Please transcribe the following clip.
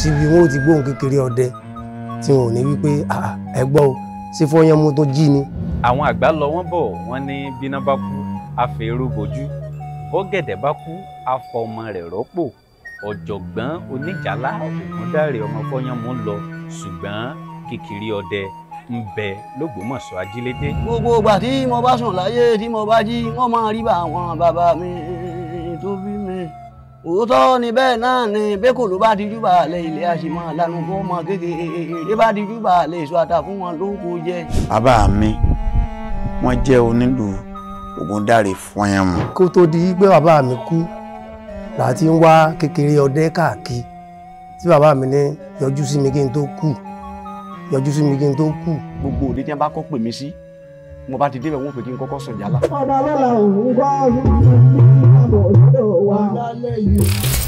síbi wọn ò ti gbóhùn kékeré ọdẹ tí wọn ò ní wípé ẹ gbọ́ o ṣé Fọyánmú tó jí ni. àwọn àgbà lọ wọ́n bọ̀ wọ́n ní bíná bá kú àfẹ́rú bojú bọ́gẹ̀dẹ̀ bá kú àfọmọ rẹ̀ rọ́pò ọ̀jọ̀gbọ́n oníjàlá Ògúndáre ọmọ Fọyánmú lọ ṣùgbọ́n kékeré ọdẹ ń bẹ l'Ógbómọ̀ṣọ́ ajílété. gbogbo ìgbà tí mo bá sùn láyé tí mo bá jí wọ́n máa rí bá àwọn bàbá mi tó bí mi. òótọ́ ni bẹ́ẹ̀ náà ni bẹ́kò ló bá dijú bàálẹ̀ ilé àṣìmọ́ lánàá fún ọmọ kékeré bá dijú bàálẹ̀ èso àtà fún wọn ló kó jẹ. bàbá mi wọ́n jẹ́ onílù Ògúndáre Fọyánmú. kó tó di pé bàbá mi kú láti ń wá kékeré ọdẹ káàkiri tí bàbá mi ní yọjú sí mi kí n tó kú yọjú sí mi kí n tó kú. gbogbo òde tí wọn bá kọ́ pè mí sí mo bá ti débẹ̀ wọ́n pè kí n kọ́kọ́ sùn jàlá. ọba lọ́la òun gbọ́ ọdún tó ń bọ̀ lọ́dọ̀ wa lálẹ́ yìí.